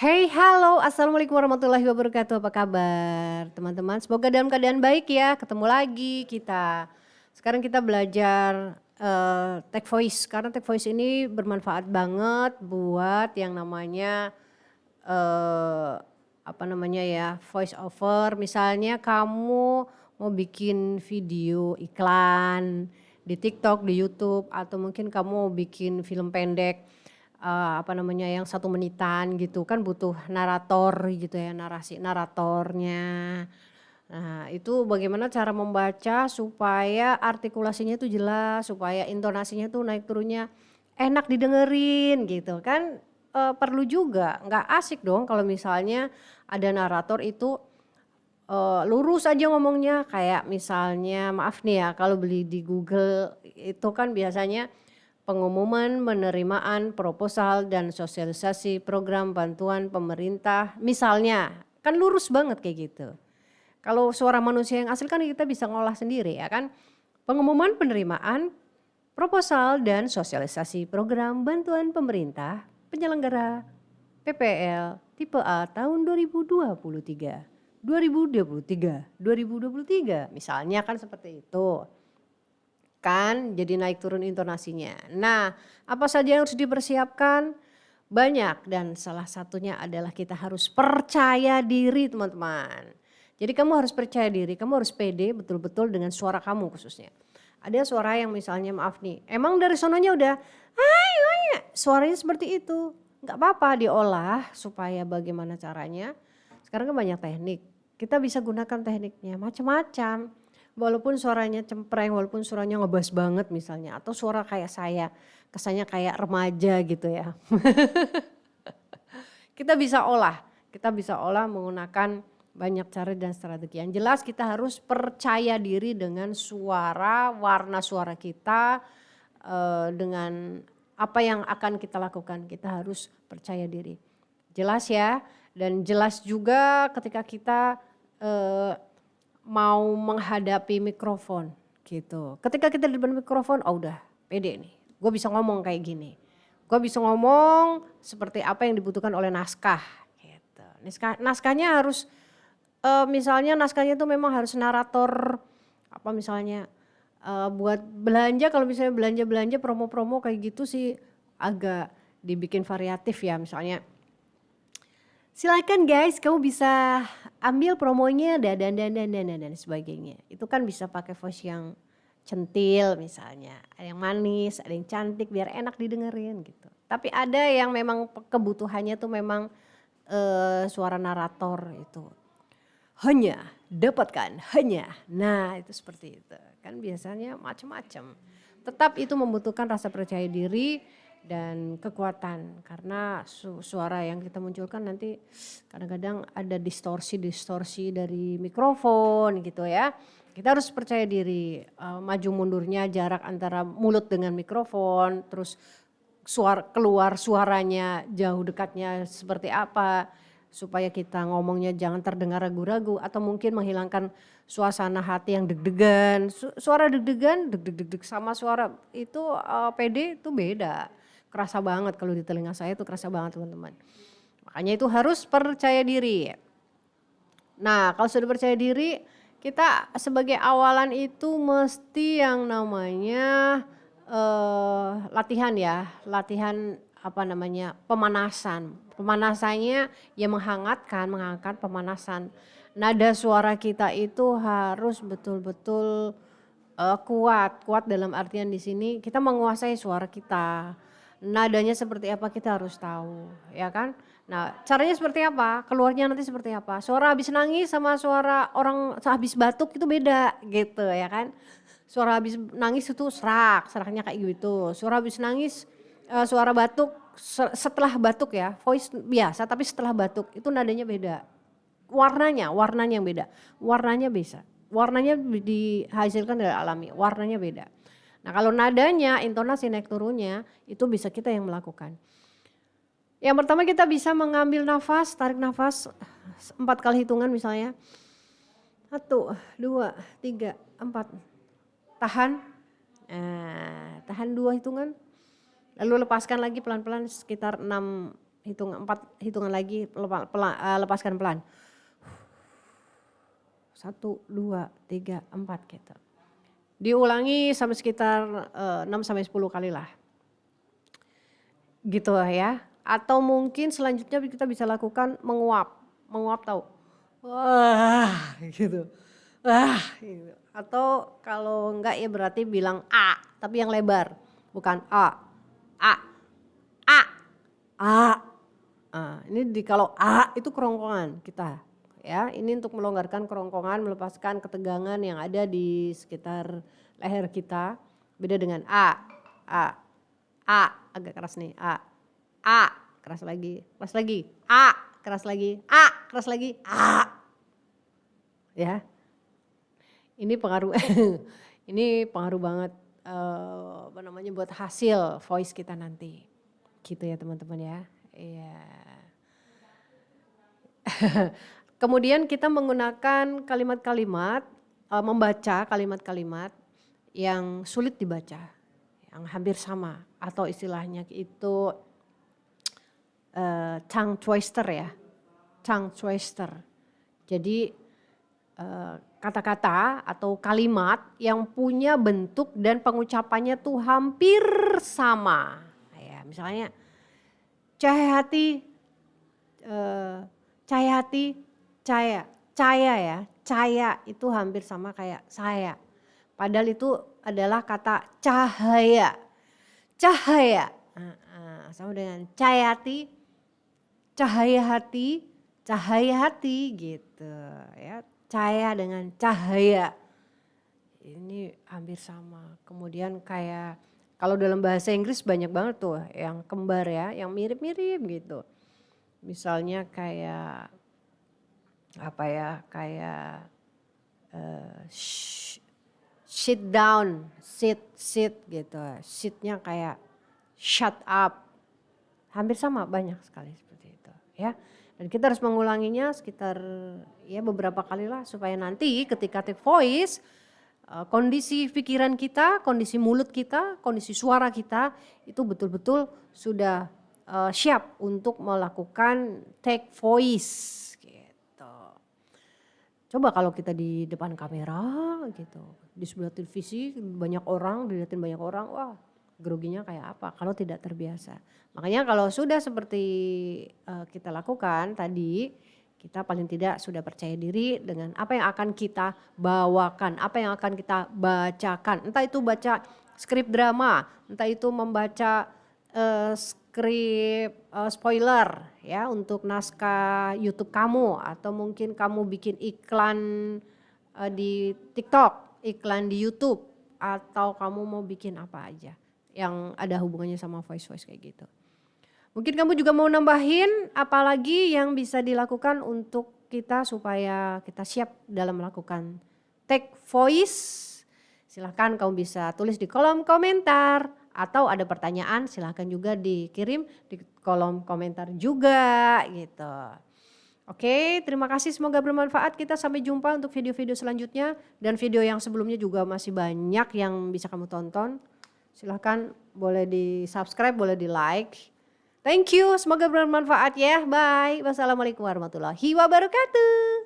Hey, halo, assalamualaikum warahmatullahi wabarakatuh. Apa kabar, teman-teman? Semoga dalam keadaan baik ya. Ketemu lagi kita. Sekarang kita belajar tech voice, karena tech voice ini bermanfaat banget buat yang namanya eh apa namanya ya, voice over. Misalnya kamu mau bikin video iklan di TikTok, di YouTube, atau mungkin kamu mau bikin film pendek, apa namanya, yang 1 menitan gitu kan, butuh narator gitu ya, naratornya. Nah, itu bagaimana cara membaca supaya artikulasinya itu jelas, supaya intonasinya tuh naik turunnya enak didengerin gitu kan. Perlu juga, nggak asik dong kalau misalnya ada narator itu lurus aja ngomongnya, kayak misalnya maaf nih ya, kalau beli di Google itu kan biasanya pengumuman penerimaan proposal dan sosialisasi program bantuan pemerintah misalnya, kan lurus banget kayak gitu. Kalau suara manusia yang asli kan kita bisa ngolah sendiri ya kan. Pengumuman penerimaan proposal dan sosialisasi program bantuan pemerintah penyelenggara PPL tipe A tahun 2023. 2023, 2023 misalnya kan seperti itu. Kan jadi naik turun intonasinya. Nah, apa saja yang harus dipersiapkan? Banyak dan salah satunya adalah kita harus percaya diri teman-teman. Jadi kamu harus percaya diri, kamu harus pede betul-betul dengan suara kamu khususnya. Ada suara yang misalnya maaf nih, emang dari sononya udah, hai, suaranya seperti itu. Nggak apa-apa diolah supaya bagaimana caranya. Sekarang kan banyak teknik, kita bisa gunakan tekniknya macam-macam. Walaupun suaranya cempreng, walaupun suaranya ngebas banget misalnya, atau suara kayak saya, kesannya kayak remaja gitu ya. Kita bisa olah menggunakan banyak cara dan strategi. Yang jelas kita harus percaya diri dengan suara, warna suara kita, dengan apa yang akan kita lakukan. Kita harus percaya diri. Jelas ya, dan jelas juga ketika kita mau menghadapi mikrofon gitu. Ketika kita di depan mikrofon, oh udah pede nih, gue bisa ngomong kayak gini. Gue bisa ngomong seperti apa yang dibutuhkan oleh naskah gitu. Naskahnya harus misalnya naskahnya itu memang harus narator apa misalnya buat belanja, kalau misalnya belanja-belanja promo-promo kayak gitu sih agak dibikin variatif ya, misalnya silakan guys, kamu bisa ambil promonya dan sebagainya. Itu kan bisa pakai voice yang centil misalnya, ada yang manis, ada yang cantik biar enak didengerin gitu. Tapi ada yang memang kebutuhannya tuh memang suara narator itu. Hanya, dapatkan, hanya. Nah itu seperti itu. Kan biasanya macam-macam. Tetap itu membutuhkan rasa percaya diri dan kekuatan. Karena suara yang kita munculkan nanti kadang-kadang ada distorsi-distorsi dari mikrofon gitu ya. Kita harus percaya diri, maju mundurnya jarak antara mulut dengan mikrofon, terus keluar suaranya jauh dekatnya seperti apa, supaya kita ngomongnya jangan terdengar ragu-ragu atau mungkin menghilangkan suasana hati yang deg-degan. Suara deg-degan, deg-deg sama suara itu pede itu beda. Kerasa banget kalau di telinga saya itu kerasa banget teman-teman. Makanya itu harus percaya diri. Nah kalau sudah percaya diri, kita sebagai awalan itu mesti yang namanya latihan ya, latihan apa namanya, pemanasan. Pemanasannya ya menghangatkan pemanasan. Nada suara kita itu harus betul-betul kuat dalam artian di sini kita menguasai suara kita. Nadanya seperti apa kita harus tahu, ya kan. Nah caranya seperti apa, keluarnya nanti seperti apa. Suara habis nangis sama suara orang habis batuk itu beda gitu ya kan. Suara habis nangis itu seraknya kayak gitu. Suara habis nangis, suara batuk setelah batuk ya, voice biasa tapi setelah batuk itu nadanya beda. Warnanya yang beda, warnanya bisa. Warnanya dihasilkan dari alami, warnanya beda. Nah kalau nadanya, intonasi naik turunnya itu bisa kita yang melakukan. Yang pertama kita bisa mengambil nafas, tarik nafas 4 kali hitungan misalnya. 1, 2, 3, 4. Tahan, tahan 2 hitungan. Lalu lepaskan lagi pelan-pelan sekitar 6 hitungan lagi, lepaskan pelan. 1, 2, 3, 4 gitu. Diulangi sampai sekitar 6-10 kali lah. Gitu ya. Atau mungkin selanjutnya kita bisa lakukan menguap. Menguap tahu? Wah gitu. Wah gitu. Atau kalau enggak ya berarti bilang A tapi yang lebar. Bukan A. A. A. A. Ini kalau A itu kerongkongan kita. Ya, ini untuk melonggarkan kerongkongan, melepaskan ketegangan yang ada di sekitar leher kita. Beda dengan A. A agak keras nih. A keras lagi, keras lagi. A keras lagi. A keras lagi. A. Ya. Ini pengaruh ini pengaruh banget buat hasil voice kita nanti. Gitu ya teman-teman ya. Iya. Kemudian kita menggunakan kalimat-kalimat, membaca kalimat-kalimat yang sulit dibaca, yang hampir sama atau istilahnya itu tongue twister ya, tongue twister. Jadi kata-kata atau kalimat yang punya bentuk dan pengucapannya tuh hampir sama. Ya, misalnya cahaya hati, cahaya hati. Cahaya ya, cahaya itu hampir sama kayak saya. Padahal itu adalah kata cahaya, cahaya. Sama dengan cahaya hati gitu ya. Cahaya dengan cahaya. Ini hampir sama. Kemudian kayak kalau dalam bahasa Inggris banyak banget tuh yang kembar ya, yang mirip-mirip gitu. Misalnya kayak sit down, sit gitu. Sitnya kayak shut up. Hampir sama, banyak sekali seperti itu ya. Dan kita harus mengulanginya sekitar ya beberapa kali lah supaya nanti ketika take voice kondisi pikiran kita, kondisi mulut kita, kondisi suara kita itu betul-betul sudah siap untuk melakukan take voice. Coba kalau kita di depan kamera gitu, di sebelah televisi banyak orang, dilihatin banyak orang, wah groginya kayak apa kalau tidak terbiasa. Makanya kalau sudah seperti kita lakukan tadi, kita paling tidak sudah percaya diri dengan apa yang akan kita bawakan, apa yang akan kita bacakan. Entah itu baca skrip drama, entah itu membaca skrip spoiler ya untuk naskah YouTube kamu atau mungkin kamu bikin iklan di TikTok, iklan di YouTube atau kamu mau bikin apa aja yang ada hubungannya sama voice kayak gitu. Mungkin kamu juga mau nambahin apalagi yang bisa dilakukan untuk kita supaya kita siap dalam melakukan take voice. Silahkan kamu bisa tulis di kolom komentar atau ada pertanyaan silahkan juga dikirim di kolom komentar juga gitu. Oke, terima kasih semoga bermanfaat. Kita sampai jumpa untuk video-video selanjutnya dan video yang sebelumnya juga masih banyak yang bisa kamu tonton. Silahkan boleh di subscribe, boleh di like. Thank you, semoga bermanfaat ya. Bye. Wassalamualaikum warahmatullahi wabarakatuh.